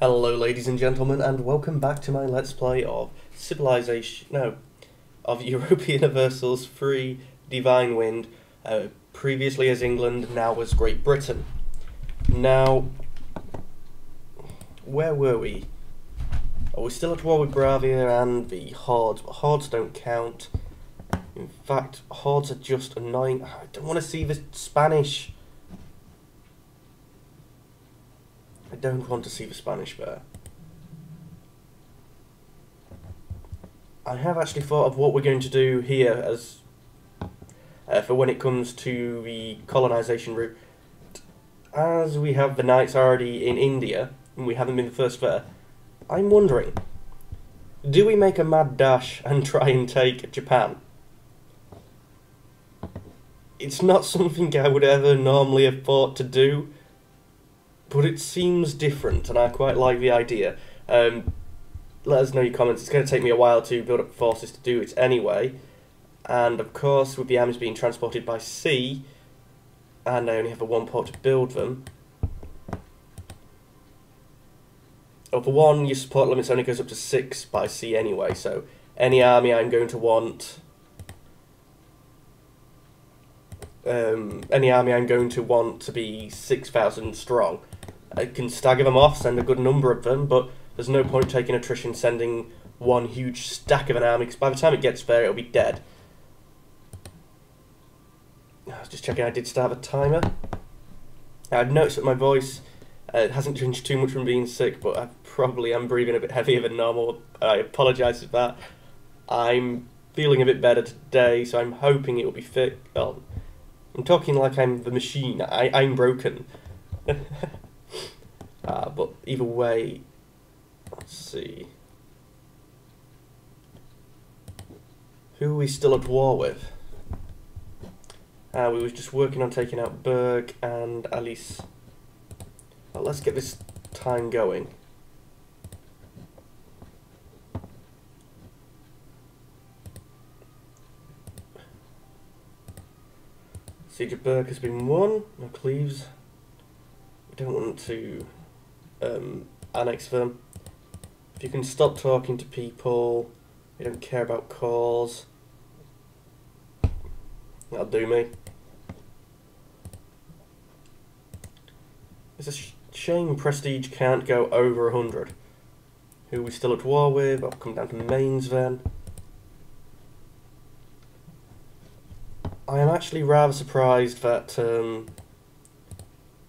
Hello ladies and gentlemen, and welcome back to my Let's Play of Europa Universalis Free Divine Wind, previously as England, now as Great Britain. Now, where were we? Oh, we're still at war with Bravia and the Hordes, but Hordes don't count. In fact, Hordes are just annoying. I don't want to see the Spanish. I don't want to see the Spanish there. I have actually thought of what we're going to do here as for when it comes to the colonisation route. As we have the Knights already in India, and we haven't been the first there, I'm wondering, do we make a mad dash and try and take Japan? It's not something I would ever normally have thought to do, but it seems different, and I quite like the idea. Let us know your comments. It's going to take me a while to build up forces to do it anyway. And of course, with the armies being transported by sea, and I only have a one port to build them. Oh, for one, your support limits only goes up to 6 by sea anyway, so any army I'm going to want... to be 6,000 strong. I can stagger them off, send a good number of them, but there's no point taking attrition sending one huge stack of an army, because by the time it gets there, it'll be dead. I was just checking I did start the timer. I've noticed that my voice hasn't changed too much from being sick, but I probably am breathing a bit heavier than normal. I apologise for that. I'm feeling a bit better today, so I'm hoping it will be fit. Well, I'm talking like I'm the machine. I'm broken. But either way, let's see. Who are we still at war with? We were just working on taking out Berg and Alice. Well, let's get this time going. Siege of Berg has been won. No Cleves. We don't want to annex them. If you can stop talking to people, we don't care about cause. That'll do me. It's a shame prestige can't go over 100. Who are we still at war with? I'll come down to Mainz then. I am actually rather surprised that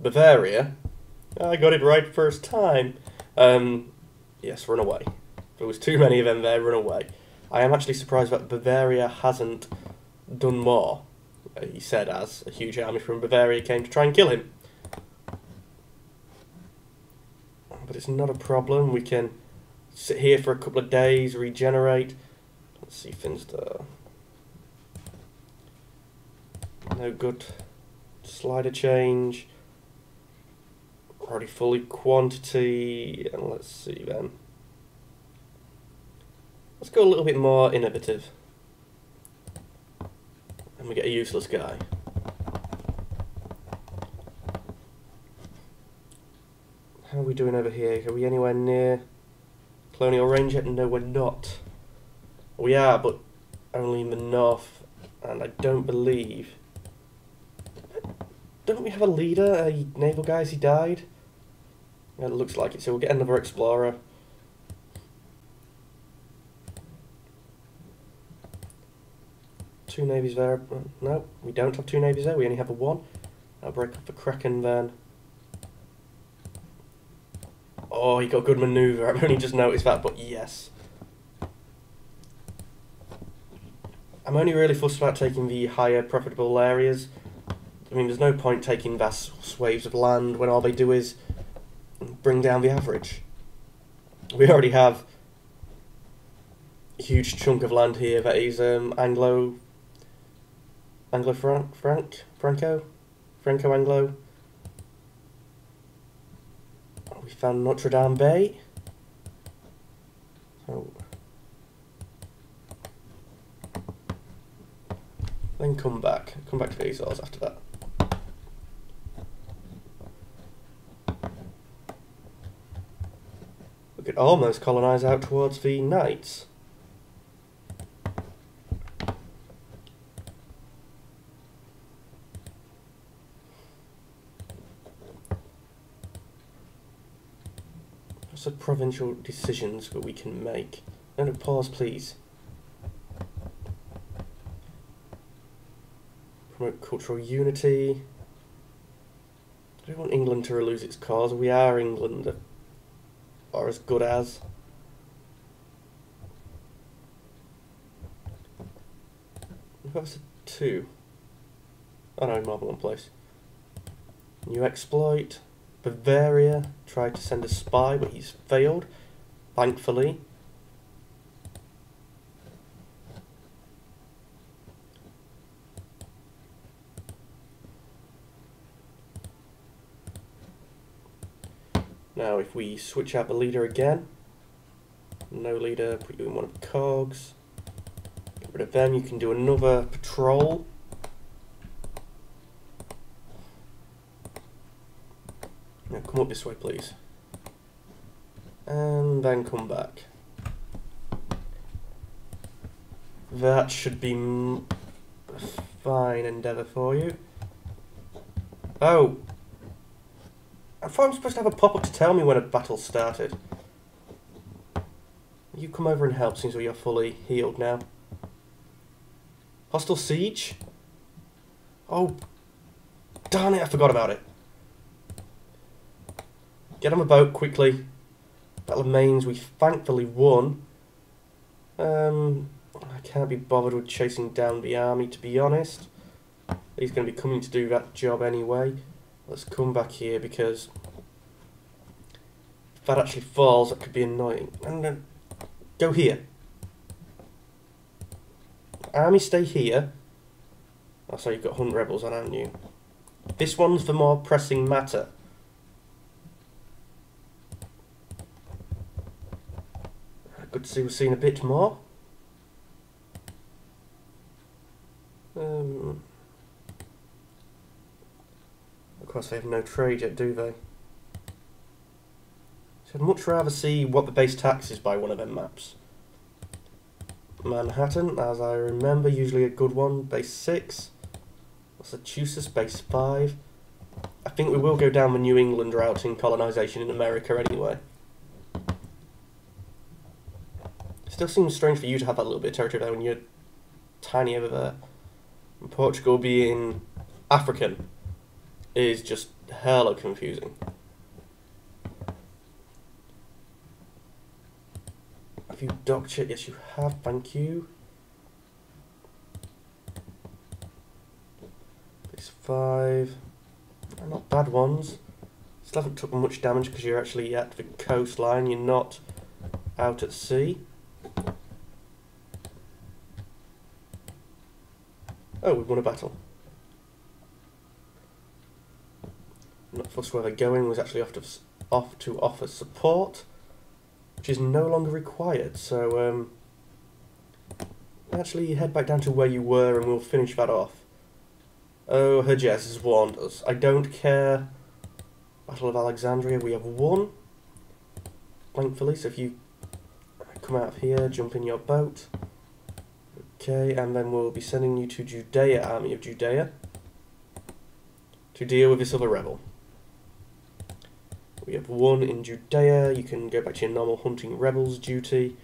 Bavaria, I got it right first time. Yes, run away. If there was too many of them there, run away. I am actually surprised that Bavaria hasn't done more. He said as a huge army from Bavaria came to try and kill him. But it's not a problem. We can sit here for a couple of days, regenerate. Let's see, Finster. No good. Slider change. Already fully quantity. And let's see then. Let's go a little bit more innovative. And we get a useless guy. How are we doing over here? Are we anywhere near Colonial Range yet? No, we're not. We are, but only in the north. And I don't believe... Don't we have a leader, a naval guy? Has he died? Yeah, it looks like it, so we'll get another explorer. Two navies there. No, we don't have two navies there, we only have a one. I'll break up the Kraken then. Oh, he got good manoeuvre. I've only just noticed that, but yes. I'm only really fussed about taking the higher profitable areas. I mean, there's no point taking vast swathes of land when all they do is bring down the average. We already have a huge chunk of land here that is Franco-Anglo. We found Notre Dame Bay. So then come back to the Azores after that. could almost colonise out towards the Knights. Lots of provincial decisions that we can make. No, pause please. Promote cultural unity. I don't want England to lose its cause. We are England, or as good as. That was a 2. Oh no, more than one place. New exploit. Bavaria tried to send a spy, but he's failed, thankfully. Now if we switch out the leader again, no leader, put you in one of the cogs, get rid of them, you can do another patrol. Now come up this way please, and then come back. That should be a fine endeavour for you. Oh! I thought I'm supposed to have a pop-up to tell me when a battle started. You come over and help, seems like you're fully healed now. Hostile siege? Oh, darn it, I forgot about it. Get on a boat quickly. Battle of Mainz, we thankfully won. I can't be bothered with chasing down the army, to be honest. He's going to be coming to do that job anyway. Let's come back here because if that actually falls, that could be annoying. And then go here. Army, stay here. Oh, so you've got Hunt Rebels on, haven't you? This one's the more pressing matter. Good to see we're seeing a bit more. Of course, they have no trade yet, do they? So I'd much rather see what the base tax is by one of them maps. Manhattan, as I remember, usually a good one. Base 6. Massachusetts, base 5. I think we will go down the New England route in colonisation in America anyway. Still seems strange for you to have that little bit of territory there when you're tiny over there. And Portugal being African is just hella confusing. Have you docked yet? Yes, you have. Thank you. Base 5. Not bad ones. Still haven't took much damage because you're actually at the coastline. You're not out at sea. Oh, we've won a battle. Not fussed where they're going, was actually off to offer support, which is no longer required, so actually head back down to where you were and we'll finish that off. Oh, Herges has warned us. I don't care. Battle of Alexandria, we have won, thankfully, so if you come out of here, jump in your boat. Okay, and then we'll be sending you to Judea, Army of Judea, to deal with this other rebel. We have won in Judea. You can go back to your normal hunting rebels duty.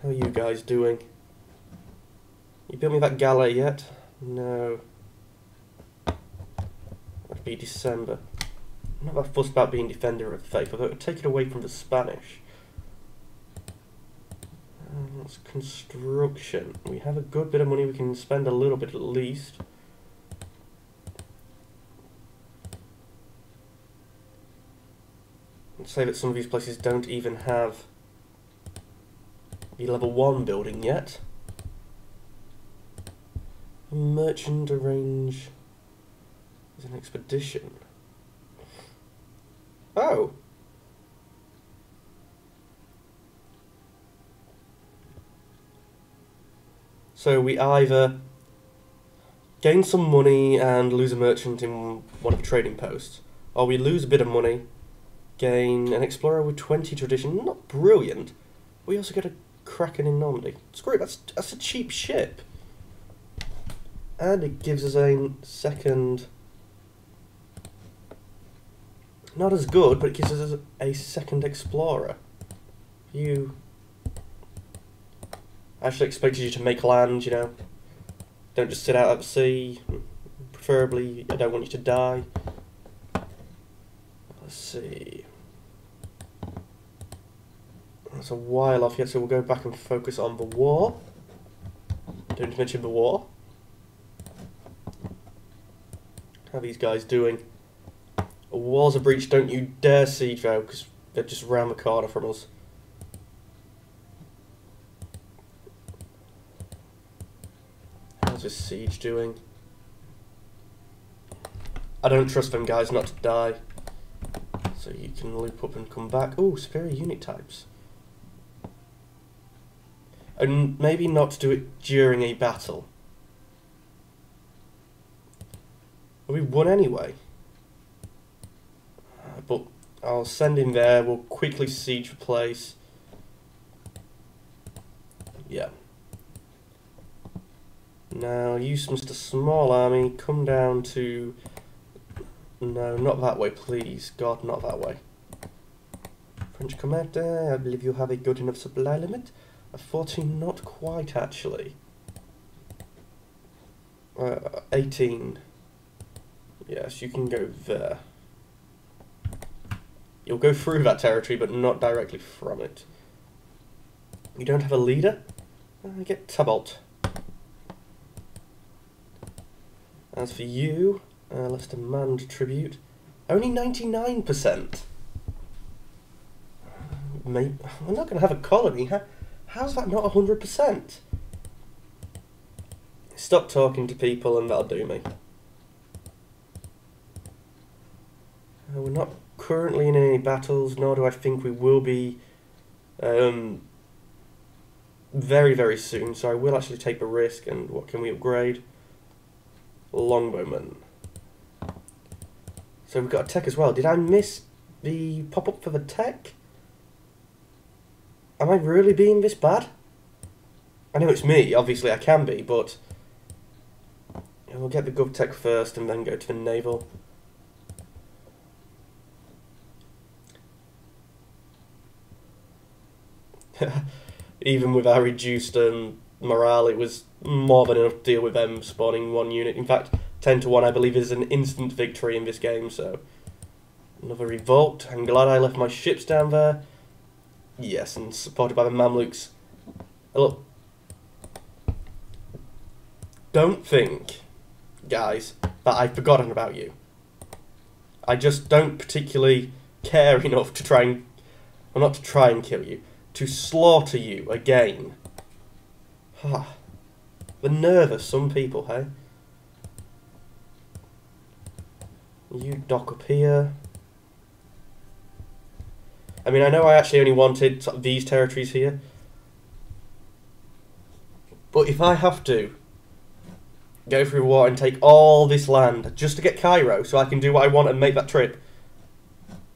How are you guys doing? You built me that galley yet? No. That'd be December. I'm not that fussed about being Defender of the Faith, although it would take it away from the Spanish. That's construction. We have a good bit of money. We can spend a little bit at least. Let's say that some of these places don't even have the level 1 building yet. Merchant arrange as an expedition. Oh! So we either gain some money and lose a merchant in one of the trading posts, or we lose a bit of money Gain an explorer with 20 tradition. Not brilliant. We also get a Kraken in Normandy. Screw it, that's a cheap ship. And it gives us a second... Not as good, but it gives us a second explorer. You... I actually expected you to make land, you know. Don't just sit out at sea. Preferably, I don't want you to die. Let's see. That's a while off yet, so we'll go back and focus on the war. Don't mention the war. How are these guys doing? Walls are breached, don't you dare siege though, because they're just round the corner from us. How's this siege doing? I don't trust them guys not to die. So you can loop up and come back. Oh, superior unit types. And maybe not to do it during a battle. We won anyway. But I'll send him there. We'll quickly siege the place. Yeah. Now, you, Mr. Small Army, come down to... No, not that way, please. God, not that way. French commander, I believe you have a good enough supply limit. A 14, not quite, actually. 18. Yes, you can go there. You'll go through that territory, but not directly from it. You don't have a leader? Get Tybalt. As for you, let's demand tribute. Only 99%. Maybe, we're not going to have a colony. How's that not 100%? Stop talking to people and that'll do me. We're not currently in any battles, nor do I think we will be very, very soon. So I will actually take a risk. And what can we upgrade? Longbowman. So we've got a tech as well. Did I miss the pop-up for the tech? Am I really being this bad? I know it's me, obviously I can be, but we'll get the Gov Tech first and then go to the Naval. Even with our reduced morale, it was more than enough to deal with them spawning one unit. In fact, 10-1 I believe is an instant victory in this game, so... Another revolt. I'm glad I left my ships down there. Yes, and supported by the Mamluks. Look, don't think, guys, that I've forgotten about you. I just don't particularly care enough to try and... Well, not to try and kill you. To slaughter you again. The nerve of some people, hey? You dock up here. I mean, I know I actually only wanted sort of these territories here. But if I have to go through war and take all this land just to get Cairo so I can do what I want and make that trip,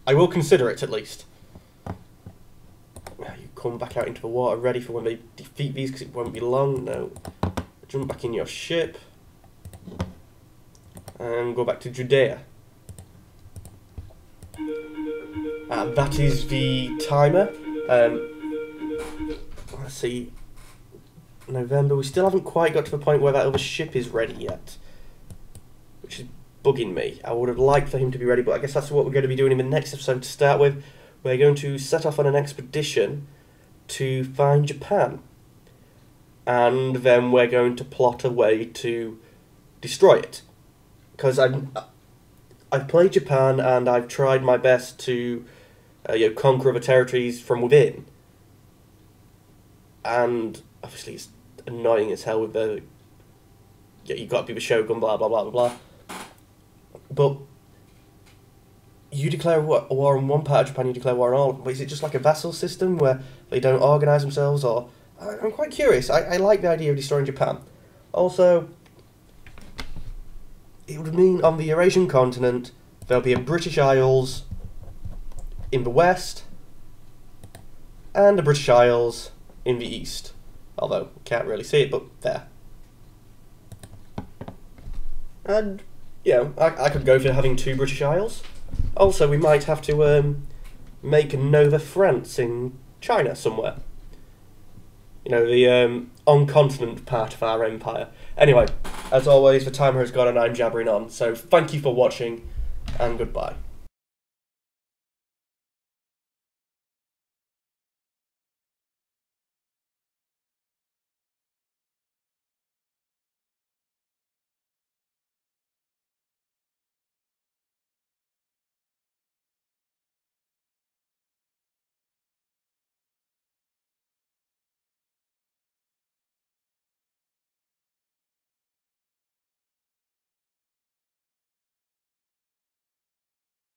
I will consider it at least. You come back out into the water ready for when they defeat these because it won't be long. No. Jump back in your ship. And go back to Judea. That is the timer. Let's see. November. We still haven't quite got to the point where that other ship is ready yet. Which is bugging me. I would have liked for him to be ready, but I guess that's what we're going to be doing in the next episode to start with. We're going to set off on an expedition to find Japan. And then we're going to plot a way to destroy it. Because I've played Japan and I've tried my best to conquer other territories from within. And obviously it's annoying as hell with the... you've got to be the Shogun, blah, blah, blah, blah, blah. But you declare a war on one part of Japan, you declare war on all of them. But is it just like a vassal system where they don't organise themselves? Or I'm quite curious. I like the idea of destroying Japan. Also, it would mean on the Eurasian continent there'll be a British Isles in the west, and the British Isles in the east. Although, can't really see it, but there. And, you know, I could go for having 2 British Isles. Also, we might have to make Nova France in China somewhere. You know, the on-continent part of our empire. Anyway, as always, the timer has gone and I'm jabbering on, so thank you for watching, and goodbye.